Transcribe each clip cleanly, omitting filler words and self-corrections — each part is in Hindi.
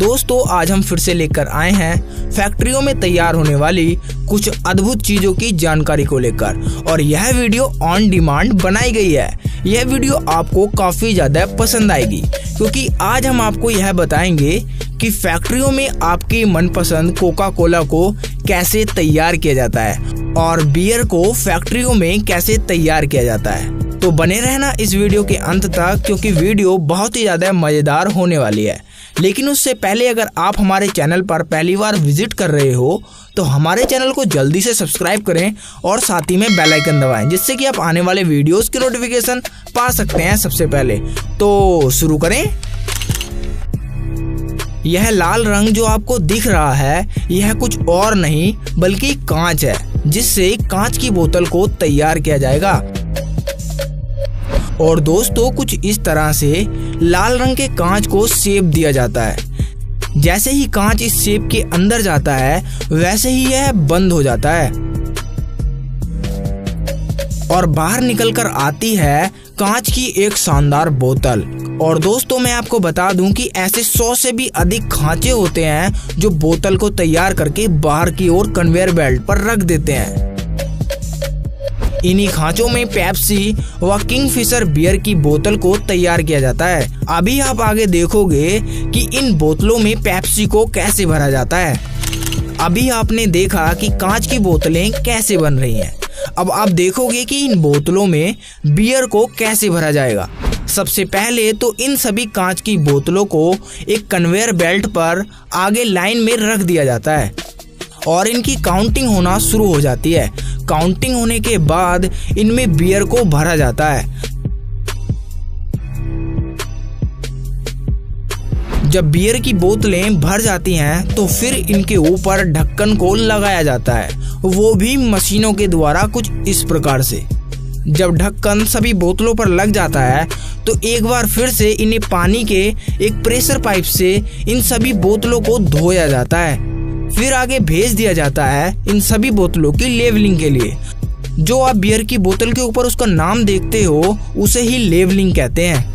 दोस्तों आज हम फिर से लेकर आए हैं फैक्ट्रियों में तैयार होने वाली कुछ अद्भुत चीजों की जानकारी को लेकर, और यह वीडियो ऑन डिमांड बनाई गई है। यह वीडियो आपको काफी ज्यादा पसंद आएगी क्योंकि आज हम आपको यह बताएंगे कि फैक्ट्रियों में आपकी मनपसंद कोका कोला को कैसे तैयार किया जाता है और बियर को फैक्ट्रियों में कैसे तैयार किया जाता है। तो बने रहना इस वीडियो के अंत तक क्योंकि वीडियो बहुत ही ज्यादा मजेदार होने वाली है। लेकिन उससे पहले अगर आप हमारे चैनल पर पहली बार विजिट कर रहे हो तो हमारे चैनल को जल्दी से सब्सक्राइब करें और साथ ही में बेल आइकन दबाएं जिससे कि आप आने वाले वीडियोस की नोटिफिकेशन पा सकते हैं सबसे पहले। तो शुरू करें। यह लाल रंग जो आपको दिख रहा है यह कुछ और नहीं बल्कि कांच है, जिससे कांच की बोतल को तैयार किया जाएगा। और दोस्तों कुछ इस तरह से लाल रंग के कांच को शेप दिया जाता है। जैसे ही कांच इस शेप के अंदर जाता है वैसे ही यह बंद हो जाता है और बाहर निकलकर आती है कांच की एक शानदार बोतल। और दोस्तों मैं आपको बता दूं कि ऐसे 100 से भी अधिक खांचे होते हैं जो बोतल को तैयार करके बाहर की ओर कन्वेयर बेल्ट पर रख देते हैं। इन्हीं खांचों में पेप्सी व किंगफिशर बियर की बोतल को तैयार किया जाता है। अभी आप आगे देखोगे कि इन बोतलों में पेप्सी को कैसे भरा जाता है। अभी आपने देखा कि कांच की बोतलें कैसे बन रही हैं। अब आप देखोगे कि इन बोतलों में बियर को कैसे भरा जाएगा। सबसे पहले तो इन सभी कांच की बोतलों को एक कन्वेयर बेल्ट पर आगे लाइन में रख दिया जाता है और इनकी काउंटिंग होना शुरू हो जाती है। काउंटिंग होने के बाद इनमें बियर को भरा जाता है। जब बियर की बोतलें भर जाती हैं तो फिर इनके ऊपर ढक्कन को लगाया जाता है, वो भी मशीनों के द्वारा कुछ इस प्रकार से। जब ढक्कन सभी बोतलों पर लग जाता है तो एक बार फिर से इन्हें पानी के एक प्रेशर पाइप से इन सभी बोतलों को धोया जाता है। फिर आगे भेज दिया जाता है इन सभी बोतलों की लेवलिंग के लिए। जो आप बियर की बोतल के ऊपर उसका नाम देखते हो उसे ही लेवलिंग कहते हैं।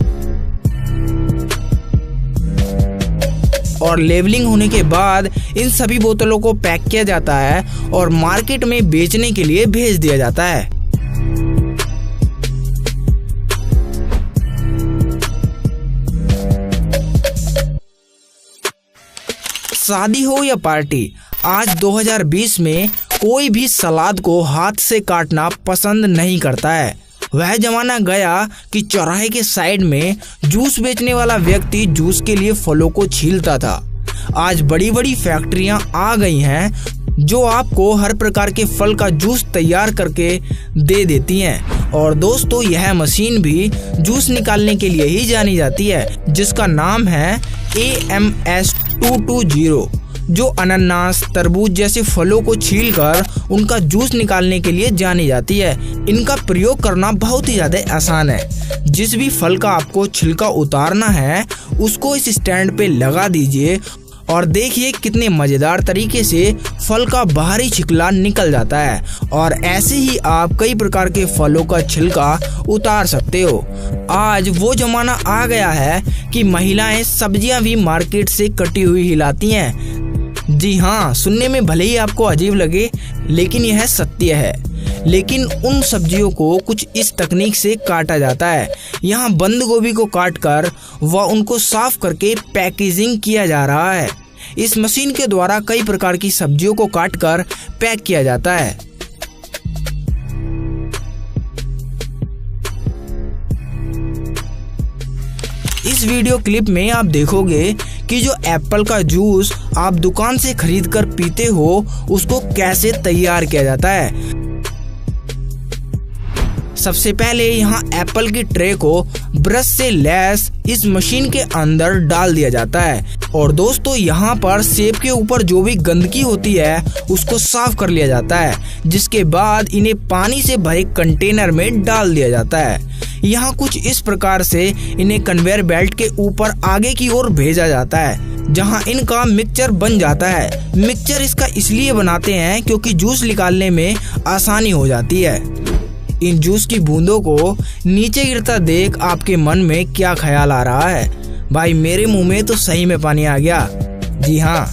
और लेवलिंग होने के बाद इन सभी बोतलों को पैक किया जाता है और मार्केट में बेचने के लिए भेज दिया जाता है। शादी हो या पार्टी, आज 2020 में कोई भी सलाद को हाथ से काटना पसंद नहीं करता है। वह जमाना गया कि चौराहे के साइड में जूस बेचने वाला व्यक्ति जूस के लिए फलों को छीलता था। आज बड़ी बड़ी फैक्ट्रियां आ गई हैं जो आपको हर प्रकार के फल का जूस तैयार करके दे देती हैं। और दोस्तों यह मशीन भी जूस निकालने के लिए ही जानी जाती है जिसका नाम है AMS 220, जो अनानास तरबूज जैसे फलों को छीलकर उनका जूस निकालने के लिए जानी जाती है। इनका प्रयोग करना बहुत ही ज्यादा आसान है। जिस भी फल का आपको छिलका उतारना है उसको इस स्टैंड पे लगा दीजिए और देखिए कितने मजेदार तरीके से फल का बाहरी छिलका निकल जाता है। और ऐसे ही आप कई प्रकार के फलों का छिलका उतार सकते हो। आज वो जमाना आ गया है कि महिलाएं सब्जियां भी मार्केट से कटी हुई ही लाती हैं। जी हाँ, सुनने में भले ही आपको अजीब लगे लेकिन यह सत्य है। लेकिन उन सब्जियों को कुछ इस तकनीक से काटा जाता है। यहाँ बंद गोभी को काटकर व उनको साफ करके पैकेजिंग किया जा रहा है। इस मशीन के द्वारा कई प्रकार की सब्जियों को काटकर पैक किया जाता है। इस वीडियो क्लिप में आप देखोगे कि जो एप्पल का जूस आप दुकान से खरीदकर पीते हो उसको कैसे तैयार किया जाता है। सबसे पहले यहाँ एप्पल की ट्रे को ब्रश से लैस इस मशीन के अंदर डाल दिया जाता है और दोस्तों यहाँ पर सेब के ऊपर जो भी गंदगी होती है उसको साफ कर लिया जाता है, जिसके बाद इन्हें पानी से भरे कंटेनर में डाल दिया जाता है। यहाँ कुछ इस प्रकार से इन्हें कन्वेयर बेल्ट के ऊपर आगे की ओर भेजा जाता है जहाँ इनका मिक्सचर बन जाता है। मिक्सचर इसका इसलिए बनाते हैं क्योंकि जूस निकालने में आसानी हो जाती है। इन जूस की बूंदों को नीचे गिरता देख आपके मन में क्या ख्याल आ रहा है? भाई मेरे मुंह में तो सही में पानी आ गया। जी हाँ,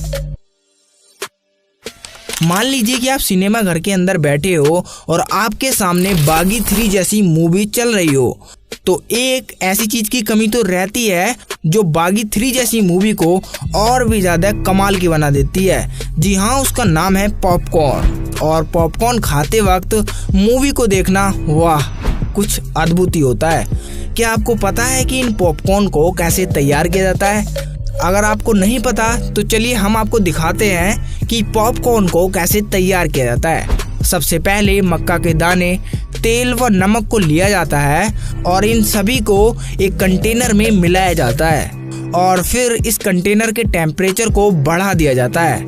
मान लीजिए कि आप सिनेमा घर के अंदर बैठे हो और आपके सामने बागी 3 जैसी मूवी चल रही हो, तो एक ऐसी चीज की कमी तो रहती है जो बागी 3 जैसी मूवी को और भी ज्यादा कमाल की बना देती है। जी हाँ, उसका नाम है पॉपकॉर्न। और पॉपकॉर्न खाते वक्त मूवी को देखना, वाह, कुछ अद्भुत ही होता है। क्या आपको पता है कि इन पॉपकॉर्न को कैसे तैयार किया जाता है? अगर आपको नहीं पता तो चलिए हम आपको दिखाते हैं कि पॉपकॉर्न को कैसे तैयार किया जाता है। सबसे पहले मक्का के दाने, तेल व नमक को लिया जाता है और इन सभी को एक कंटेनर में मिलाया जाता है और फिर इस कंटेनर के टेम्परेचर को बढ़ा दिया जाता है।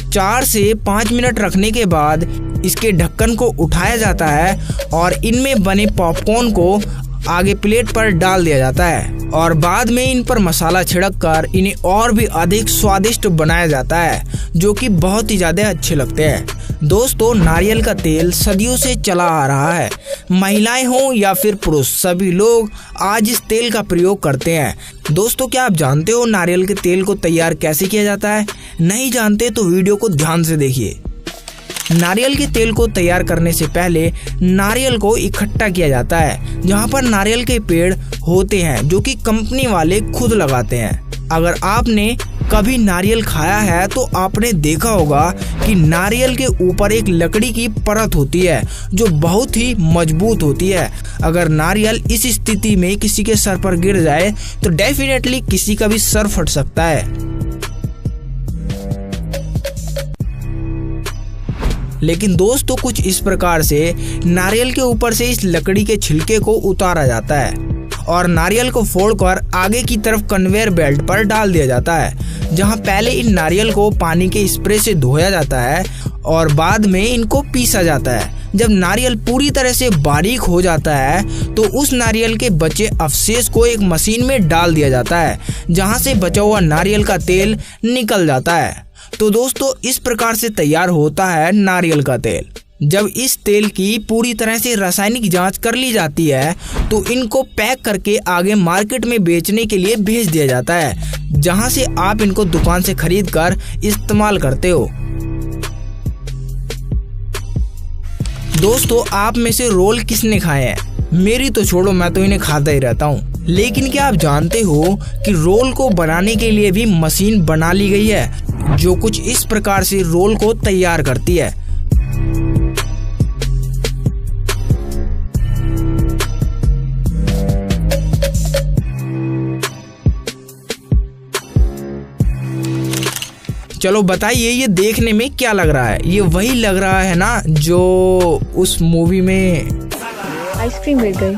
4 से 5 मिनट रखने के बाद इसके ढक्कन को उठाया जाता है और इनमें बने पॉपकॉर्न को आगे प्लेट पर डाल दिया जाता है और बाद में इन पर मसाला छिड़क कर इन्हें और भी अधिक स्वादिष्ट बनाया जाता है, जो कि बहुत ही ज्यादा अच्छे लगते हैं। दोस्तों, नारियल का तेल सदियों से चला आ रहा है। महिलाएं हों या फिर पुरुष, सभी लोग आज इस तेल का प्रयोग करते हैं। दोस्तों, क्या आप जानते हो नारियल के तेल को तैयार कैसे किया जाता है? नहीं जानते तो वीडियो को ध्यान से देखिए। नारियल के तेल को तैयार करने से पहले नारियल को इकट्ठा किया जाता है, जहां पर नारियल के पेड़ होते हैं जो कि कंपनी वाले खुद लगाते हैं। अगर आपने कभी नारियल खाया है तो आपने देखा होगा कि नारियल के ऊपर एक लकड़ी की परत होती है जो बहुत ही मजबूत होती है। अगर नारियल इस स्थिति में किसी के सर पर गिर जाए तो डेफिनेटली किसी का भी सर फट सकता है। लेकिन दोस्तों, कुछ इस प्रकार से नारियल के ऊपर से इस लकड़ी के छिलके को उतारा जाता है और नारियल को फोड़कर आगे की तरफ कन्वेयर बेल्ट पर डाल दिया जाता है, जहां पहले इन नारियल को पानी के स्प्रे से धोया जाता है और बाद में इनको पीसा जाता है। जब नारियल पूरी तरह से बारीक हो जाता है तो उस नारियल के बचे अवशेष को एक मशीन में डाल दिया जाता है, जहां से बचा हुआ नारियल का तेल निकल जाता है। तो दोस्तों, इस प्रकार से तैयार होता है नारियल का तेल। जब इस तेल की पूरी तरह से रासायनिक जांच कर ली जाती है तो इनको पैक करके आगे मार्केट में बेचने के लिए भेज दिया जाता है, जहां से आप इनको दुकान से खरीद कर इस्तेमाल करते हो। दोस्तों, आप में से रोल किसने खाए हैं? मेरी तो छोड़ो, मैं तो इन्हें खाता ही रहता हूँ। लेकिन क्या आप जानते हो कि रोल को बनाने के लिए भी मशीन बना ली गई है जो कुछ इस प्रकार से रोल को तैयार करती है। चलो बताइए, ये देखने में क्या लग रहा है? ये वही लग रहा है ना जो उस मूवी में आइसक्रीम गिर गई।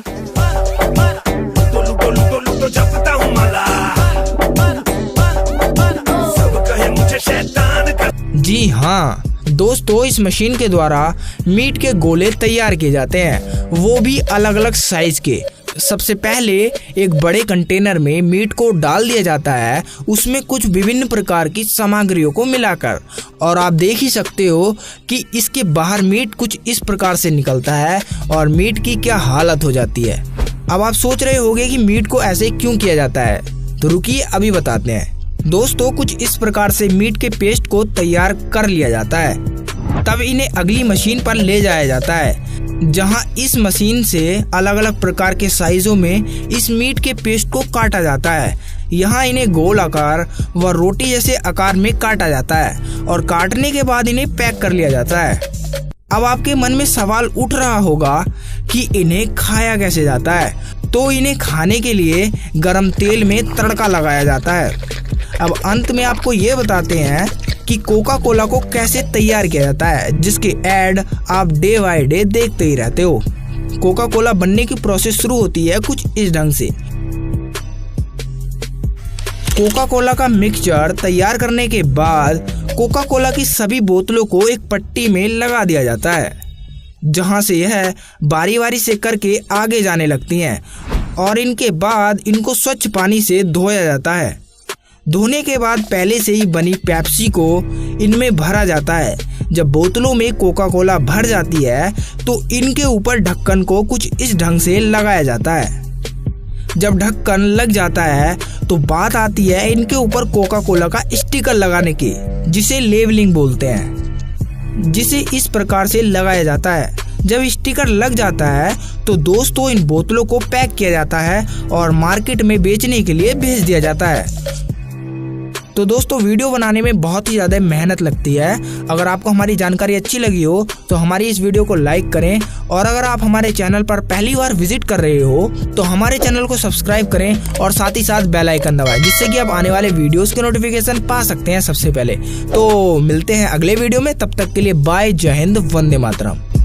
जी हाँ दोस्तों, इस मशीन के द्वारा मीट के गोले तैयार किए जाते हैं, वो भी अलग अलग साइज के। सबसे पहले एक बड़े कंटेनर में मीट को डाल दिया जाता है, उसमें कुछ विभिन्न प्रकार की सामग्रियों को मिलाकर, और आप देख ही सकते हो कि इसके बाहर मीट कुछ इस प्रकार से निकलता है और मीट की क्या हालत हो जाती है। अब आप सोच रहे होंगे कि मीट को ऐसे क्यों किया जाता है, तो रुकिए अभी बताते हैं। दोस्तों, कुछ इस प्रकार से मीट के पेस्ट को तैयार कर लिया जाता है, तब इन्हें अगली मशीन पर ले जाया जाता है, जहां इस मशीन से अलग अलग प्रकार के साइजों में इस मीट के पेस्ट को काटा जाता है। यहाँ इन्हें गोल आकार व रोटी जैसे आकार में काटा जाता है और काटने के बाद इन्हें पैक कर लिया जाता है। अब आपके मन में सवाल उठ रहा होगा कि इन्हें खाया कैसे जाता है, तो इन्हें खाने के लिए गरम तेल में तड़का लगाया जाता है। अब अंत में आपको ये बताते हैं कि कोका कोला को कैसे तैयार किया जाता है, जिसके ऐड आप डे बाय डे देखते ही रहते हो। कोका कोला बनने की प्रोसेस शुरू होती है कुछ इस ढंग से। कोका कोला का मिक्सचर तैयार करने के बाद कोका कोला की सभी बोतलों को एक पट्टी में लगा दिया जाता है, जहां से यह बारी बारी से करके आगे जाने लगती हैं और इनके बाद इनको स्वच्छ पानी से धोया जाता है। धोने के बाद पहले से ही बनी पेप्सी को इनमें भरा जाता है। जब बोतलों में कोका कोला भर जाती है तो इनके ऊपर ढक्कन को कुछ इस ढंग से लगाया जाता है। जब ढक्कन लग जाता है तो बात आती है इनके ऊपर कोका कोला का स्टिकर लगाने की, जिसे लेबलिंग बोलते हैं, जिसे इस प्रकार से लगाया जाता है। जब स्टिकर लग जाता है तो दोस्तों इन बोतलों को पैक किया जाता है और मार्केट में बेचने के लिए भेज दिया जाता है। तो दोस्तों वीडियो बनाने में बहुत ही ज़्यादा मेहनत लगती है। अगर आपको हमारी जानकारी अच्छी लगी हो तो हमारी इस वीडियो को लाइक करें, और अगर आप हमारे चैनल पर पहली बार विजिट कर रहे हो तो हमारे चैनल को सब्सक्राइब करें और साथ ही साथ बेल आइकन दबाएं, जिससे कि आप आने वाले वीडियोस के नोटिफिकेशन पा सकते हैं सबसे पहले। तो मिलते हैं अगले वीडियो में, तब तक के लिए बाय, जय हिंद, वंदे मातरम।